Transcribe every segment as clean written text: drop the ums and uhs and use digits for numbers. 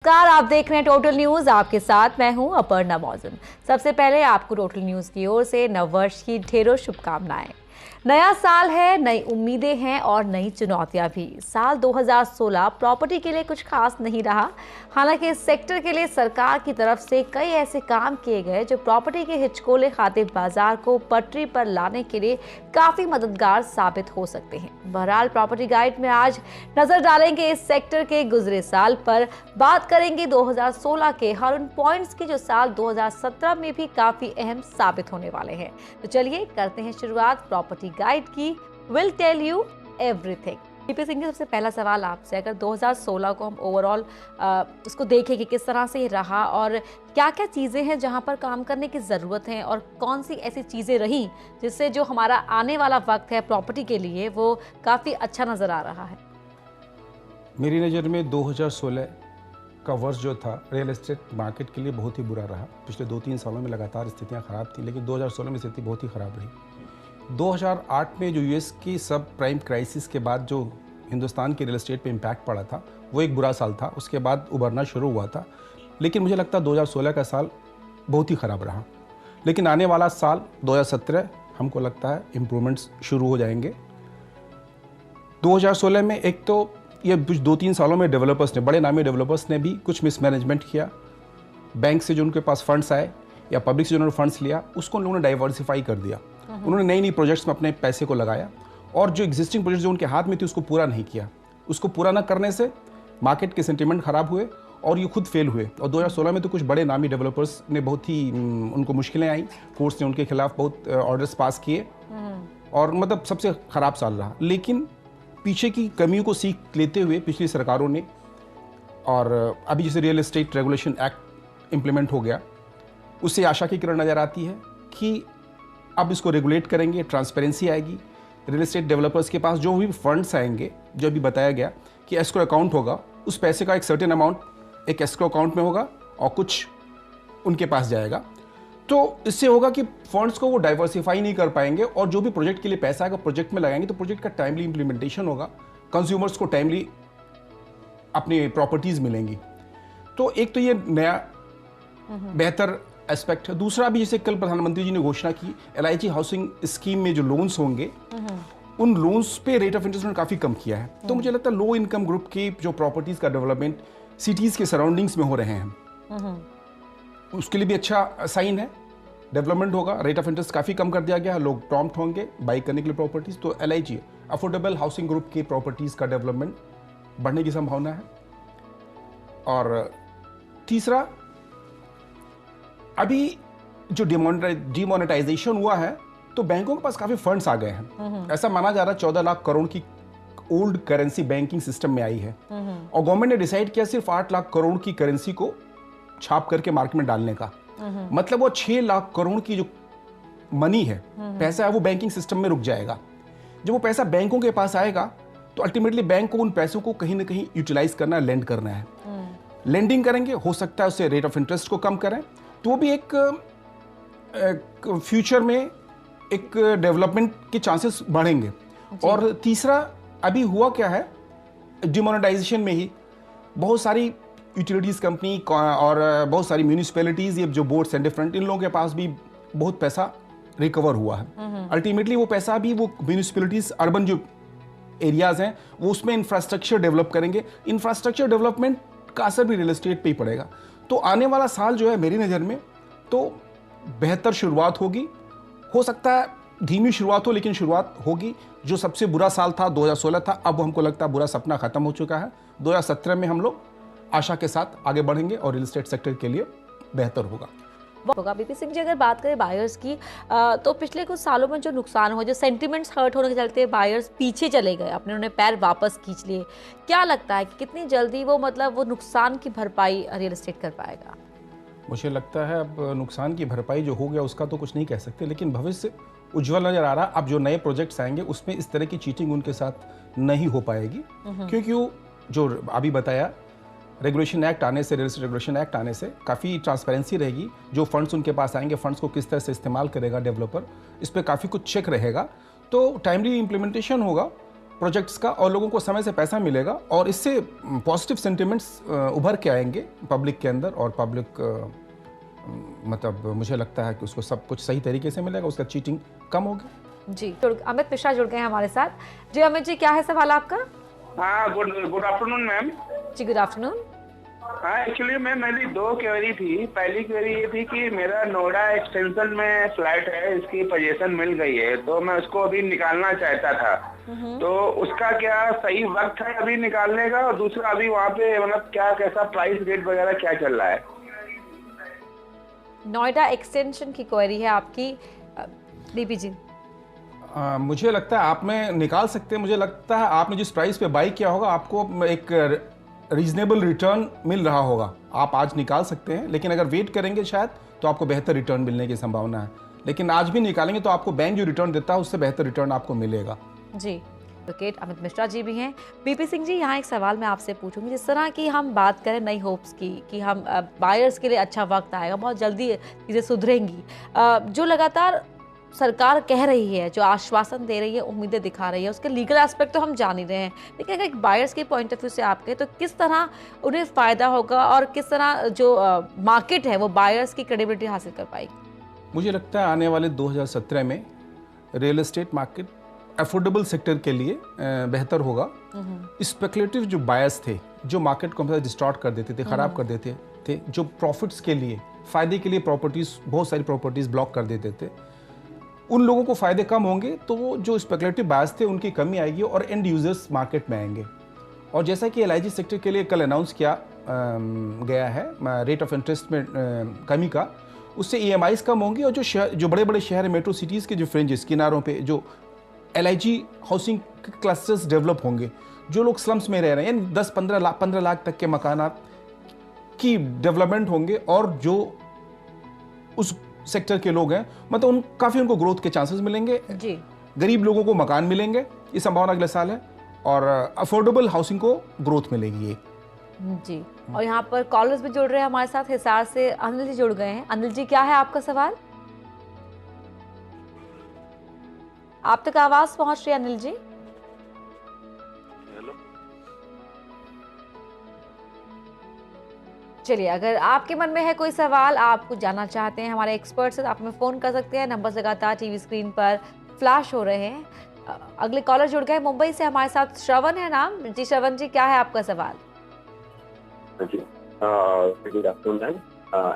नमस्कार, आप देख रहे हैं टोटल न्यूज। आपके साथ मैं हूं अपर्णा मौजूद। सबसे पहले आपको टोटल न्यूज की ओर से नववर्ष की ढेरों शुभकामनाएं। नया साल है, नई उम्मीदें हैं और नई चुनौतियां भी। साल 2016 प्रॉपर्टी के लिए कुछ खास नहीं रहा। हालांकि इस सेक्टर के लिए सरकार की तरफ से कई ऐसे काम किए गए जो प्रॉपर्टी के हिचकोले खाते बाजार को पटरी पर लाने के लिए काफी मददगार साबित हो सकते हैं। बहरहाल प्रॉपर्टी गाइड में आज नजर डालेंगे इस सेक्टर के गुजरे साल पर। बात करेंगे 2016 के हर उन पॉइंट्स की जो साल 2017 में भी काफी अहम साबित होने वाले हैं। तो चलिए करते हैं शुरुआत प्रॉपर्टी गाइड की। Will tell you everything. P P Singh ji, सबसे पहला सवाल आपसे, अगर 2016 को हम ओवरऑल उसको देखें कि किस तरह से रहा और क्या क्या चीज़ें हैं जहां पर काम करने की ज़रूरत है और कौन सी ऐसी चीज़ें रही जिससे जो हमारा आने वाला वक्त है प्रॉपर्टी के लिए वो काफ़ी अच्छा नज़र आ रहा है। मेरी नज़र में 2016 का वर्ष जो था रियल एस्टेट मार्केट के लिए बहुत ही बुरा रहा। पिछले 2-3 सालों में लगातार स्थितियां ख़राब थी, लेकिन 2016 में स्थिति बहुत ही ख़राब रही। 2008 में जो यूएस की सब प्राइम क्राइसिस के बाद जो हिंदुस्तान के रियल एस्टेट पे इम्पैक्ट पड़ा था, वो एक बुरा साल था। उसके बाद उभरना शुरू हुआ था, लेकिन मुझे लगता है 2016 का साल बहुत ही ख़राब रहा। लेकिन आने वाला साल 2017 हमको लगता है इम्प्रूवमेंट्स शुरू हो जाएंगे। 2016 में एक तो ये 2-3 सालों में डेवलपर्स ने, बड़े नामी डेवलपर्स ने भी कुछ मिसमैनेजमेंट किया। बैंक से जो उनके पास फंड्स आए या पब्लिक से जो उन्होंने फंड्स लिया, उसको उन लोगों ने डाइवर्सिफाई कर दिया। उन्होंने नई नई प्रोजेक्ट्स में अपने पैसे को लगाया और जो एग्जिस्टिंग प्रोजेक्ट जो उनके हाथ में थी उसको पूरा नहीं किया। उसको पूरा न करने से मार्केट के सेंटिमेंट खराब हुए और ये खुद फेल हुए। और 2016 में तो कुछ बड़े नामी डेवलपर्स ने बहुत ही उनको मुश्किलें आई। कोर्ट्स ने उनके खिलाफ बहुत ऑर्डर्स पास किए और मतलब सबसे ख़राब साल रहा। लेकिन पीछे की कमियों को सीख लेते हुए पिछली सरकारों ने, और अभी जैसे real estate regulation act implement हो गया, उससे आशा की किरण नज़र आती है कि अब इसको रेगुलेट करेंगे, ट्रांसपेरेंसी आएगी। रियल एस्टेट डेवलपर्स के पास जो भी फंड्स आएंगे, जो अभी बताया गया कि एस्क्रो अकाउंट होगा, उस पैसे का एक सर्टेन अमाउंट एक एस्क्रो अकाउंट में होगा और कुछ उनके पास जाएगा। तो इससे होगा कि फंड्स को वो डाइवर्सिफाई नहीं कर पाएंगे और जो भी प्रोजेक्ट के लिए पैसा आएगा प्रोजेक्ट में लगाएंगे तो प्रोजेक्ट का टाइमली इंप्लीमेंटेशन होगा, कंज्यूमर्स को टाइमली अपनी प्रॉपर्टीज़ मिलेंगी। तो एक तो ये नया बेहतर एस्पेक्ट है। दूसरा भी जैसे कल प्रधानमंत्री जी ने घोषणा की, LIG हाउसिंग स्कीम में जो लोन्स होंगे उन लोन्स पे रेट ऑफ इंटरेस्ट काफ़ी कम किया है। तो मुझे लगता है लो इनकम ग्रुप की जो प्रॉपर्टीज़ का डेवलपमेंट सिटीज़ के सराउंडिंग्स में हो रहे हैं, उसके लिए भी अच्छा साइन है। डेवलपमेंट होगा, रेट ऑफ इंटरेस्ट काफ़ी कम कर दिया गया है, लोग प्रॉम्प्ट होंगे बाई करने के लिए प्रॉपर्टीज़। तो LIG अफोर्डेबल हाउसिंग ग्रुप की प्रॉपर्टीज़ का डेवलपमेंट बढ़ने की संभावना है। और तीसरा, अभी जो डिमोनेटाइजेशन हुआ है तो बैंकों के पास काफ़ी फंड्स आ गए हैं। ऐसा माना जा रहा है 14 लाख करोड़ की ओल्ड करेंसी बैंकिंग सिस्टम में आई है और गवर्नमेंट ने डिसाइड किया सिर्फ 8 लाख करोड़ की करेंसी को छाप करके मार्केट में डालने का। मतलब वो 6 लाख करोड़ की जो मनी है, पैसा है, वो बैंकिंग सिस्टम में रुक जाएगा। जब वो पैसा बैंकों के पास आएगा तो अल्टीमेटली बैंक को उन पैसों को कहीं ना कहीं यूटिलाइज करना है, लेंड करना है। लेंडिंग करेंगे, हो सकता है उससे रेट ऑफ इंटरेस्ट को कम करें, तो वो भी एक फ्यूचर में एक डेवलपमेंट के चांसेस बढ़ेंगे। और तीसरा, अभी हुआ क्या है, डिमोनेटाइजेशन में ही बहुत सारी यूटिलिटीज़ कंपनी और बहुत सारी म्यूनिसिपैलिटीज़, ये जो बोर्ड्स एंड डिफरेंट, इन लोगों के पास भी बहुत पैसा रिकवर हुआ है। अल्टीमेटली वो पैसा भी वो म्यूनिसिपैलिटीज़, अर्बन जो एरियाज़ हैं, वो उसमें इंफ्रास्ट्रक्चर डेवलप करेंगे। इंफ्रास्ट्रक्चर डेवलपमेंट का असर भी रियल एस्टेट पे ही पड़ेगा। तो आने वाला साल जो है मेरी नज़र में तो बेहतर शुरुआत होगी। हो सकता है धीमी शुरुआत हो, लेकिन शुरुआत होगी। जो सबसे बुरा साल था 2016 था, अब हमको लगता है बुरा सपना खत्म हो चुका है। 2017 में हम लोग आशा के साथ आगे बढ़ेंगे और रियल एस्टेट सेक्टर के लिए बेहतर होगा। बीपी सिंह जी, अगर बात करें बायर्स की, तो पिछले कुछ सालों में जो नुकसान हो, जो सेंटिमेंट्स हर्ट होने के चलते बायर्स पीछे चले गए, अपने उन्होंने पैर वापस खींच लिए। क्या लगता है कि कितनी जल्दी वो वो नुकसान की भरपाई रियल एस्टेट कर पाएगा? मुझे लगता है अब नुकसान की भरपाई जो हो गया उसका तो कुछ नहीं कह सकते, लेकिन भविष्य उज्जवल नजर आ रहा। अब जो नए प्रोजेक्ट्स आएंगे उसमें इस तरह की चीटिंग उनके साथ नहीं हो पाएगी, क्योंकि वो जो अभी बताया रेगुलेशन एक्ट आने से, रियल एस्टेट रेगुलेशन एक्ट आने से काफ़ी ट्रांसपेरेंसी रहेगी। जो फंड्स उनके पास आएंगे, फंड्स को किस तरह से इस्तेमाल करेगा डेवलपर, इस पर काफ़ी कुछ चेक रहेगा। तो टाइमली इम्प्लीमेंटेशन होगा प्रोजेक्ट्स का और लोगों को समय से पैसा मिलेगा और इससे पॉजिटिव सेंटिमेंट्स उभर के आएंगे पब्लिक के अंदर और पब्लिक मतलब मुझे लगता है कि उसको सब कुछ सही तरीके से मिलेगा, उसका चीटिंग कम होगी। जी, अमित मिश्रा जुड़ गए हैं हमारे साथ। जी अमित जी, क्या है सवाल आपका? हाँ, गुड आफ्टरनून मैम। जी गुड आफ्टरनून। हाँ, एक्चुअली मैम मेरी 2 क्वेरी थी। पहली क्वेरी ये थी कि मेरा नोएडा एक्सटेंशन में फ्लैट है, इसकी पोजीशन मिल गई है, तो मैं उसको अभी निकालना चाहता था, तो उसका क्या सही वक्त है अभी निकालने का? और दूसरा, अभी वहाँ पे मतलब क्या कैसा प्राइस रेट वगैरह क्या चल रहा है? नोएडा एक्सटेंशन की क्वेरी है आपकी, डीपी जी। मुझे लगता है आप में निकाल सकते हैं। मुझे लगता है आपने जिस प्राइस पे बाई किया होगा आपको एक रीजनेबल रिटर्न मिल रहा होगा, आप आज निकाल सकते हैं। लेकिन अगर वेट करेंगे शायद तो आपको बेहतर रिटर्न मिलने की संभावना है, लेकिन आज भी निकालेंगे तो आपको बैंक जो रिटर्न देता है उससे बेहतर रिटर्न आपको मिलेगा। जी, एडवोकेट अमित मिश्रा जी भी हैं। बीपी सिंह जी, यहाँ एक सवाल मैं आपसे पूछूंगी। जिस तरह की हम बात करें नई होप्स की कि हम बायर्स के लिए अच्छा वक्त आएगा, बहुत जल्दी चीज़ें सुधरेंगी, जो लगातार सरकार कह रही है, जो आश्वासन दे रही है, उम्मीदें दिखा रही है, उसके लीगल एस्पेक्ट तो हम जान ही रहे हैं, लेकिन अगर एक बायर्स के पॉइंट ऑफ व्यू से आप कहें तो किस तरह उन्हें फ़ायदा होगा और किस तरह जो मार्केट है वो बायर्स की क्रेडिबिलिटी हासिल कर पाएगी? मुझे लगता है आने वाले 2017 में real estate market affordable sector के लिए बेहतर होगा। स्पेकुलेटिव जो बायर्स थे, जो मार्केट को डिस्टॉर्ट कर देते थे, ख़राब कर देते थे, जो प्रॉफिट्स के लिए, फ़ायदे के लिए प्रॉपर्टीज़, बहुत सारी प्रॉपर्टीज़ ब्लॉक कर देते थे, उन लोगों को फ़ायदे कम होंगे, तो वो जो स्पेकुलेटिव बायर्स थे उनकी कमी आएगी और एंड यूजर्स मार्केट में आएंगे। और जैसा कि एलआईजी सेक्टर के लिए कल अनाउंस किया गया है रेट ऑफ इंटरेस्ट में कमी का, उससे ईएमआईज कम होंगी और जो बड़े बड़े शहर मेट्रो सिटीज़ के जो फ्रिंजेस किनारों पे जो एलआईजी हाउसिंग क्लस्टर्स डेवलप होंगे, जो लोग स्लम्स में रह रहे हैं, यानी 10-15 लाख तक के मकानात की डेवलपमेंट होंगे और जो उस सेक्टर के लोग हैं मतलब काफ़ी उनको ग्रोथ के चांसेस मिलेंगे जी। गरीब लोगों को मकान मिलेंगे, ये संभावना अगले साल है, और अफोर्डेबल हाउसिंग को ग्रोथ मिलेगी ये जी। और यहाँ पर कॉलर्स भी जुड़ रहे हैं हमारे साथ। हिसार से अनिल जी जुड़ गए हैं। अनिल जी, क्या है आपका सवाल? आप तक आवाज पहुंच रही है अनिल जी? हेलो, चलिए, अगर आपके मन में है कोई सवाल, आप कुछ जानना चाहते हैं हमारे एक्सपर्ट से, तो आप हमें फ़ोन कर सकते हैं। नंबर लगातार टीवी स्क्रीन पर फ्लैश हो रहे हैं। अगले कॉलर जुड़ गए मुंबई से हमारे साथ, श्रवण है नाम जी। श्रवण जी, क्या है आपका सवाल? जी, गुड आफ्टरनून मैम।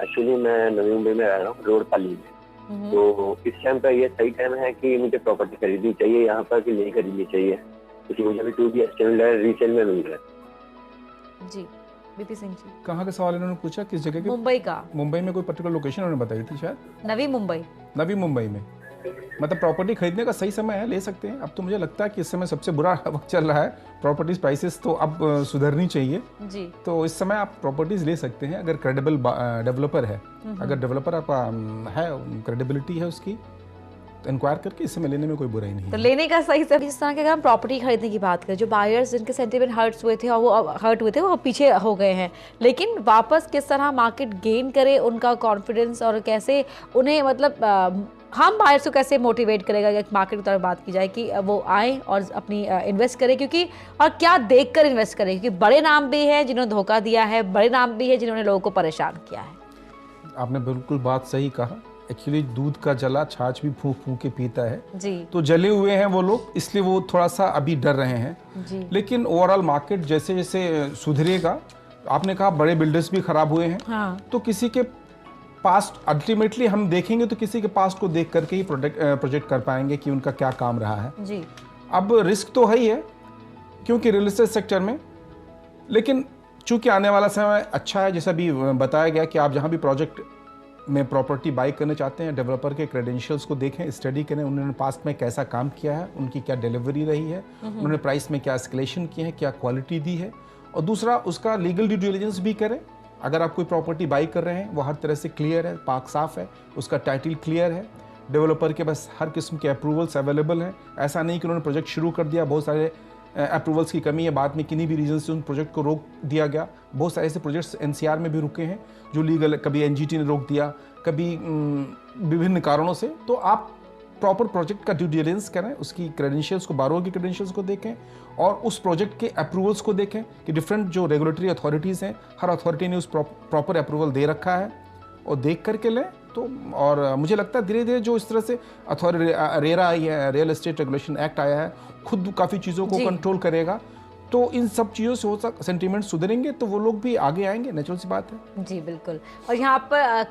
एक्चुअली मैं नवी मुंबई में रह रहा हूँ, रोड पाली में। तो इस टाइम पर ये सही टाइम है कि मुझे प्रॉपर्टी खरीदनी चाहिए यहाँ पर कि नहीं खरीदनी चाहिए, क्योंकि मुझे अभी 2 BHK रीसेल में मिल रहा है। जी, बीपी सिंह जी। कहाँ का सवाल इन्होंने पूछा, किस जगह के? मुंबई का। मुंबई में कोई पर्टिकुलर लोकेशन उन्होंने बताई थी शायद? नवी मुंबई। नवी मुंबई में मतलब प्रॉपर्टी खरीदने का सही समय है, ले सकते हैं। अब तो मुझे लगता है कि इस समय सबसे बुरा वक्त चल रहा है, प्रॉपर्टीज प्राइसेस तो अब सुधरनी चाहिए जी। तो इस समय आप प्रॉपर्टीज ले सकते हैं अगर क्रेडिबल डेवलपर है। अगर डेवलपर आपका है, क्रेडिबिलिटी है उसकी, तो इंक्वायर करके इस समय लेने में कोई बुराई नहीं तो है। लेने का सही समय। जिस तरह के अगर हम प्रॉपर्टी खरीदने की बात करें, जो बायर्स जिनके सेंटिमेंट हर्ट्स हुए थे और वो हर्ट हुए थे, वो पीछे हो गए हैं, लेकिन वापस किस तरह मार्केट गेन करे उनका कॉन्फिडेंस, और कैसे उन्हें मतलब हम बायर्स को कैसे मोटिवेट करेगा कि मार्केट की तरफ बात की जाए कि वो आए और अपनी इन्वेस्ट करें, क्योंकि और क्या देखकर इन्वेस्ट करें, क्योंकि बड़े नाम भी हैं जिन्होंने धोखा दिया है, बड़े नाम भी है जिन्होंने लोगों को परेशान किया है। आपने बिल्कुल बात सही कहा। एक्चुअली दूध का जला छाछ भी फूंक फूंक के पीता है जी। तो जले हुए हैं वो लोग, इसलिए वो थोड़ा सा अभी डर रहे हैं जी। लेकिन ओवरऑल मार्केट जैसे जैसे सुधरेगा, आपने कहा बड़े बिल्डर्स भी खराब हुए हैं, हाँ। तो किसी के पास्ट अल्टीमेटली हम देखेंगे तो किसी के पास्ट को देख करके ही प्रोजेक्ट कर पाएंगे कि उनका क्या काम रहा है जी। अब रिस्क तो है ही है क्योंकि रियल एस्टेट सेक्टर में, लेकिन चूंकि आने वाला समय अच्छा है, जैसा भी बताया गया कि आप जहां भी प्रोजेक्ट में प्रॉपर्टी बाई करना चाहते हैं, डेवलपर के क्रेडेंशियल्स को देखें, स्टडी करें, उन्होंने पास्ट में कैसा काम किया है, उनकी क्या डिलीवरी रही है, उन्होंने प्राइस में क्या एस्केलेशन किए हैं, क्या क्वालिटी दी है, और दूसरा उसका लीगल ड्यू डिलिजेंस भी करें। अगर आप कोई प्रॉपर्टी बाई कर रहे हैं वो हर तरह से क्लियर है, पाक साफ है, उसका टाइटल क्लियर है, डेवलपर के पास हर किस्म के अप्रूवल्स अवेलेबल हैं। ऐसा नहीं कि उन्होंने प्रोजेक्ट शुरू कर दिया, बहुत सारे अप्रूवल्स की कमी है, बाद में किन्हीं भी रीजन से उन प्रोजेक्ट को रोक दिया गया। बहुत सारे ऐसे प्रोजेक्ट्स एनसीआर में भी रुके हैं जो लीगल, कभी एनजीटी ने रोक दिया, कभी विभिन्न कारणों से। तो आप प्रॉपर प्रोजेक्ट का ड्यू डिलिजेंस करें, उसकी क्रेडेंशियल्स को, बारोर की क्रेडेंशियल्स को देखें और उस प्रोजेक्ट के अप्रूवल्स को देखें कि डिफरेंट जो रेगुलेटरी अथॉरिटीज़ हैं, हर अथॉरिटी ने उस प्रॉपर अप्रूवल दे रखा है और देख करके लें। तो और मुझे लगता है धीरे धीरे जो इस तरह से रेरा आई है, रियल एस्टेट रेगुलेशन एक्ट आया है, खुद काफ़ी चीज़ों को कंट्रोल करेगा। तो इन सब चीज़ों से हो सकता सेंटीमेंट सुधरेंगे तो वो लोग भी आगे आएंगे, नेचुरल सी बात है। जी बिल्कुल। और यहाँ पर